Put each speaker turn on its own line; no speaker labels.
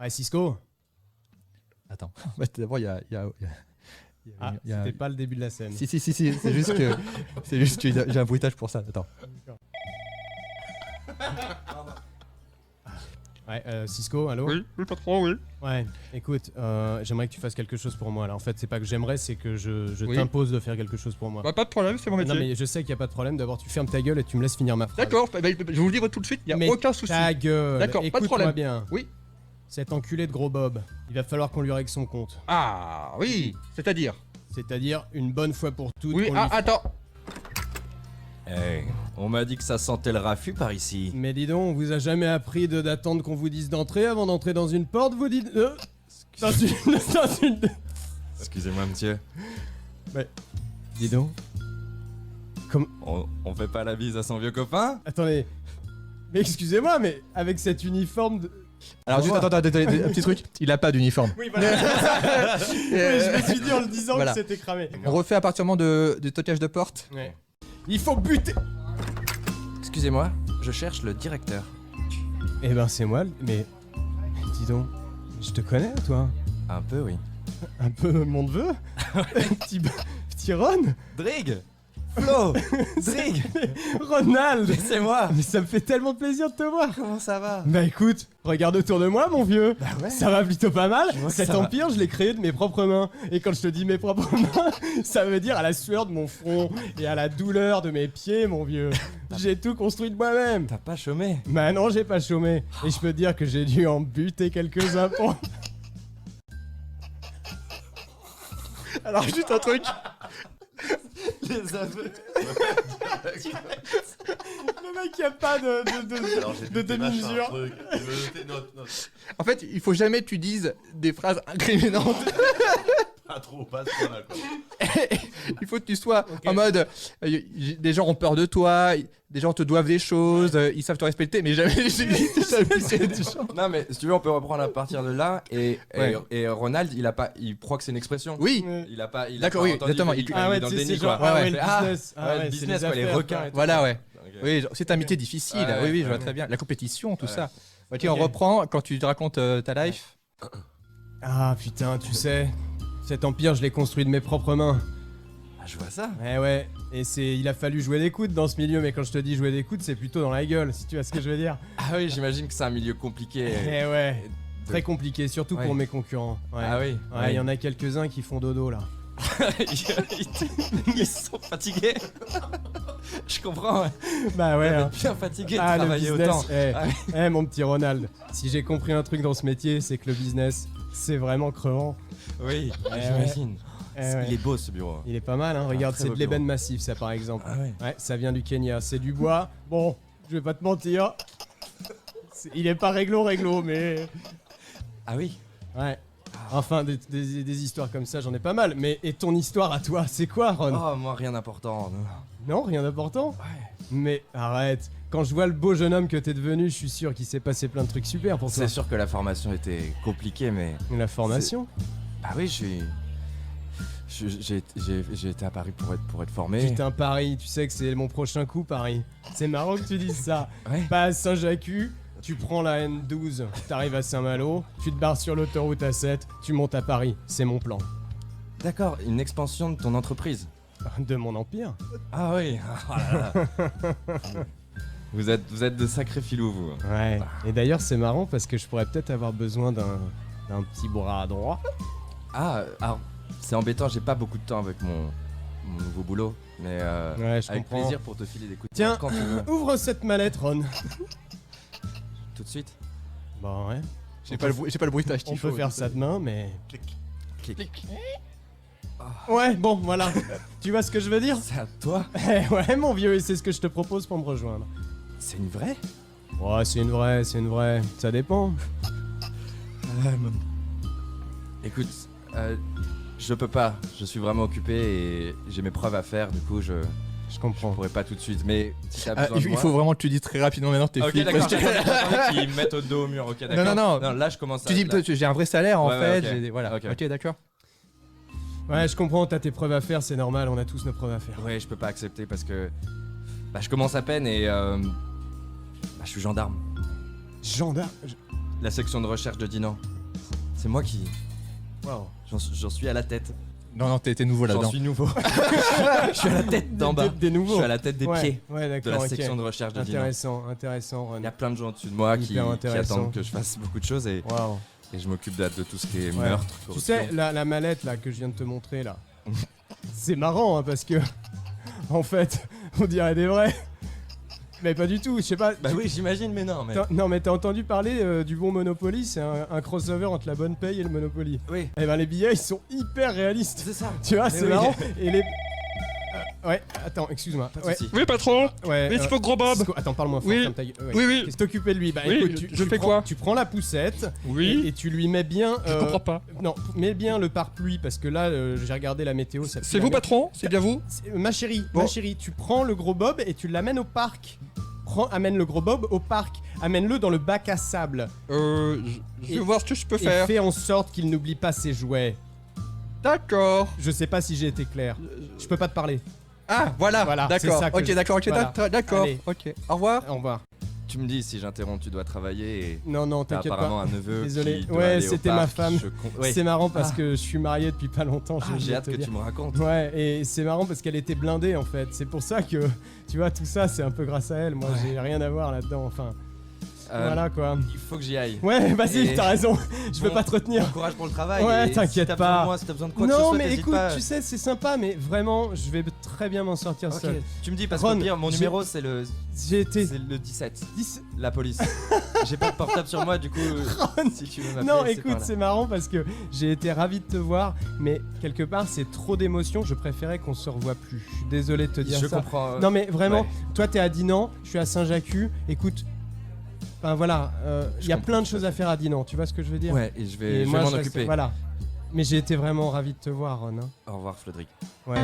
Ouais, Cisco.
Attends, d'abord il y a...
Ah, c'était pas le début de la scène.
Si, c'est juste que j'ai un bruitage pour ça, attends.
Ouais, Cisco, allô?
Oui, patron, oui.
Ouais, écoute, j'aimerais que tu fasses quelque chose pour moi là. En fait, c'est pas que j'aimerais, c'est que je
Oui.
t'impose de faire quelque chose pour moi.
Bah, pas de problème, c'est mon métier.
Non, mais je sais qu'il y a pas de problème. D'abord, tu fermes ta gueule et tu me laisses finir ma phrase.
D'accord, je vous le dis tout de suite, il n'y a
Mais
aucun souci.
ta gueule.
D'accord, pas de
Écoute-moi
problème.
bien.
Oui.
Cet enculé de gros Bob, il va falloir qu'on lui règle son compte.
Ah, oui, c'est-à-dire
C'est-à-dire une bonne fois pour toutes.
Oui,
qu'on lui-
attends.
Hey, on m'a dit que ça sentait le raffut par ici.
Mais dis donc, on vous a jamais appris d'attendre qu'on vous dise d'entrer avant d'entrer dans une porte, vous dites... dans une...
Excusez-moi, monsieur.
Dis donc.
On fait pas la bise à son vieux copain?
Attendez. Mais excusez-moi, mais avec cet uniforme de...
Alors juste, attends, un petit truc, il a pas d'uniforme.
Oui, voilà. Oui, je me suis dit en le disant
Voilà.
que c'était cramé.
On refait à partir du toquage de porte.
Ouais. Il faut buter...
Excusez-moi, je cherche le directeur.
Eh ben c'est moi, mais... Dis donc, je te connais toi?
Un peu, oui.
Un peu mon neveu? Petit Ron?
Drig! Flo! Drig!
Ronald!
C'est moi!
Mais ça me fait tellement plaisir de te voir!
Comment ça va?
Bah écoute, regarde autour de moi mon vieux!
Bah ouais.
Ça va plutôt pas mal!
Je vois que
Cet
ça va.
empire, je l'ai créé de mes propres mains. Et quand je te dis mes propres mains, ça veut dire à la sueur de mon front et à la douleur de mes pieds, mon vieux. J'ai tout construit de moi-même.
T'as pas chômé?
Bah non, j'ai pas chômé. Et je peux te dire que j'ai dû en buter quelques-uns pour...
Alors juste un truc.
Les aveux!
Le mec, y a pas de demi-mesure.
En fait, il faut jamais que tu dises des phrases incriminantes.
Pas trop, pas à ce point-là, quoi.
Il faut que tu sois en mode des gens ont peur de toi, des gens te doivent des choses, ils savent te respecter, mais jamais des gens.
Non, mais si tu veux, on peut reprendre à partir de là. Et Ronald, il croit que c'est une expression.
Oui,
Il a pas.
D'accord, oui,
entendu,
exactement,
Il
Ah
est
ouais,
dans
tu
le
sais,
déni,
c'est genre,
quoi.
ah ouais,
Ouais,
le
ah,
business. Ah ouais,
le
c'est
business,
les
quoi, les
affaires,
requins
quoi.
et tout.
voilà, ouais.
Ok.
Oui, genre, cette amitié difficile,
Ouais,
oui, je
ouais.
vois très bien. La compétition, tout
Ouais.
ça. Ok,
Ok.
on reprend quand tu te racontes ta life.
Ah putain, tu sais, cet empire, je l'ai construit de mes propres mains.
Ah, je vois ça.
Ouais, et il a fallu jouer des coudes dans ce milieu, mais quand je te dis jouer des coudes, c'est plutôt dans la gueule, si tu vois ce que je veux dire.
Ah oui, j'imagine que c'est un milieu compliqué.
Eh ouais, très compliqué, surtout
Ouais.
pour mes concurrents. Ouais.
Ah oui.
Ouais, il y en a quelques-uns qui font dodo là.
Ils sont fatigués. Je comprends. Ouais.
Bah ouais. hein.
Bien fatigué de
Ah, le
travailler
business.
autant. Ah
Eh, mon petit Ronald, si j'ai compris un truc dans ce métier, c'est que le business, c'est vraiment crevant.
Oui,
Ouais,
j'imagine.
Ouais.
Il est beau ce bureau.
Il est pas mal, hein. Regarde,
très
c'est
beau
de l'ébène
bureau.
massif, ça par exemple.
Ah ouais.
Ouais, ça vient du Kenya. C'est du bois. Bon, je vais pas te mentir. Il est pas réglo, mais.
Ah oui.
Ouais. Enfin, des histoires comme ça, j'en ai pas mal. Mais et ton histoire à toi, c'est quoi, Ron?
Oh, moi rien d'important.
Non, rien d'important.
Ouais.
Mais arrête. Quand je vois le beau jeune homme que t'es devenu, je suis sûr qu'il s'est passé plein de trucs super pour toi.
C'est sûr que la formation était compliquée, mais.
La formation.
Bah oui, j'ai été à Paris pour être formé.
Putain, Paris, tu sais que c'est mon prochain coup, Paris. C'est marrant que tu dises ça.
Ouais.
Pas à Saint-Jacques, tu prends la N12, t'arrives à Saint-Malo, tu te barres sur l'autoroute A7, tu montes à Paris. C'est mon plan.
D'accord, une expansion de ton entreprise.
De mon empire.
Ah oui. Oh là là. Vous êtes de sacrés filous, vous.
Ouais. Et d'ailleurs, c'est marrant parce que je pourrais peut-être avoir besoin d'un petit bras droit.
Ah, alors, c'est embêtant, j'ai pas beaucoup de temps avec mon nouveau boulot. Mais
Ouais, je
avec
comprends.
plaisir pour te filer des coups de
Tiens,
poing quand tu veux.
ouvre cette mallette, Ron.
Tout de suite.
Bon, ouais.
J'ai pas le bruitage
On
qu'il faut.
peut faire ça demain, mais.
Clic.
Ouais, bon, voilà. Tu vois ce que je veux dire?
C'est à toi.
Eh ouais, mon vieux, et c'est ce que je te propose pour me rejoindre.
C'est une vraie.
Ouais, c'est une vraie. Ça dépend.
Écoute, je peux pas. Je suis vraiment occupé et j'ai mes preuves à faire. Du coup, je
Je comprends.
pourrais pas tout de suite. Mais si t'as besoin de
Il
moi...
faut vraiment que tu dis très rapidement maintenant tes
Ok,
flics.
d'accord.
parce que-
J'attendais qu'ils me mettent au dos au mur. Ok, d'accord.
non.
Non, là, je commence à...
Tu dis
là.
j'ai un vrai salaire en
Ouais,
fait.
ouais, ok.
Voilà.
Ok.
Ok, d'accord.
Ouais, je comprends, t'as tes preuves à faire, c'est normal, on a tous nos preuves à faire.
Ouais, je peux pas accepter parce que... Bah, je commence à peine et... Bah, je suis gendarme.
Gendarme.
La section de recherche de Dinan. C'est moi qui.
Waouh.
J'en suis à la tête.
Non, t'es nouveau
J'en
là-dedans.
suis nouveau. Je suis à la tête d'en bas.
Des nouveaux.
Je suis à la tête des
Ouais,
pieds
Ouais,
de
d'accord.
la
ok.
section de recherche de Dinan.
Intéressant, Ron.
Il y a plein de gens au-dessus de moi qui
Hyper intéressant.
attendent que je fasse beaucoup de choses et
Waouh.
je m'occupe de tout ce qui est
Ouais.
meurtre,
Tu
corruption.
sais, la mallette là que je viens de te montrer là, c'est marrant hein, parce que en fait, on dirait des vrais. Mais pas du tout, je sais pas.
Bah oui, j'imagine, mais non. Mais...
Non mais t'as entendu parler du bon Monopoly, c'est un crossover entre la bonne paye et le Monopoly.
Oui,
Eh ben les billets ils sont hyper réalistes.
c'est ça.
Tu vois,
Mais
c'est
oui.
marrant. Et les. Ouais, attends, excuse-moi.
Pas de
Ouais,
soucis.
Oui, patron.
ouais.
Mais il faut gros Bob.
Cisco, attends, parle-moi fort,
Oui.
ferme ta gueule. Ouais.
Oui, oui.
Qu'est-ce que t'occupais de lui? Bah
Oui,
écoute,
je fais
prends-
quoi
Tu prends la poussette
Oui.
et tu lui mets bien.
Je comprends pas.
Non, mets bien le pare-pluie parce que là, j'ai regardé la météo. Ça pue
C'est
la
vous,
merde.
patron? C'est bien vous?
Ma chérie,
Bon.
tu prends le gros Bob et tu l'amènes au parc. Amène le gros Bob au parc. Amène-le dans le bac à sable.
Je vais
Et-
voir ce que je peux
Et
faire.
fais en sorte qu'il n'oublie pas ses jouets.
D'accord.
Je sais pas si j'ai été clair. Je peux pas te parler.
Ah, voilà.
Voilà, c'est
D'accord.
ça que
Ok,
je-
d'accord, ok,
voilà.
d'accord.
Allez.
Ok. Au revoir.
Au revoir.
Tu me dis si j'interromps, tu dois travailler et
Non,
t'as
t'inquiète
apparemment
pas.
un neveu
Désolé.
qui doit
Ouais,
aller au
c'était ma
parc.
femme.
Ouais.
C'est marrant parce
Ah.
que je suis marié depuis pas longtemps.
Ah, j'ai hâte que tu me racontes.
Ouais, et c'est marrant parce qu'elle était blindée en fait. C'est pour ça que, tu vois, tout ça, c'est un peu grâce à elle. Moi, j'ai rien à voir là-dedans. Enfin, voilà quoi.
Il faut que j'y aille.
Ouais, vas-y,
Et-
t'as raison. Je veux
Bon,
pas te retenir.
Bon courage pour le travail.
Ouais,
et
t'inquiète
si t'as besoin
pas.
de moi, si t'as besoin de quoi que ce
Non,
soit,
mais
t'hésites
écoute,
pas.
tu sais, c'est sympa, mais vraiment, je vais très bien m'en sortir
Ok,
seul.
tu me dis parce
Ron,
que pire, mon
j'ai-
numéro c'est le
J'ai été.
17.
10.
La police. J'ai pas de portable sur moi, du coup, si tu veux m'appeler.
Non,
c'est
écoute,
par là.
c'est marrant parce que j'ai été ravi de te voir, mais quelque part, c'est trop d'émotions. Je préférais qu'on se revoie plus. Je suis désolé de te dire
Je
ça.
comprends.
Non, mais vraiment,
Ouais.
toi, t'es à Dinan, je suis à Saint-Jacques. Écoute, enfin voilà, il y a
comprends
plein de
tout
choses
à
à faire à Dinan. Tu vois ce que je veux dire?
Ouais, et je
Et
vais
moi,
m'en
je reste-
occuper.
Voilà. Mais j'ai été vraiment ravi de te voir, Ron. hein.
Au revoir, Flodric.
Ouais.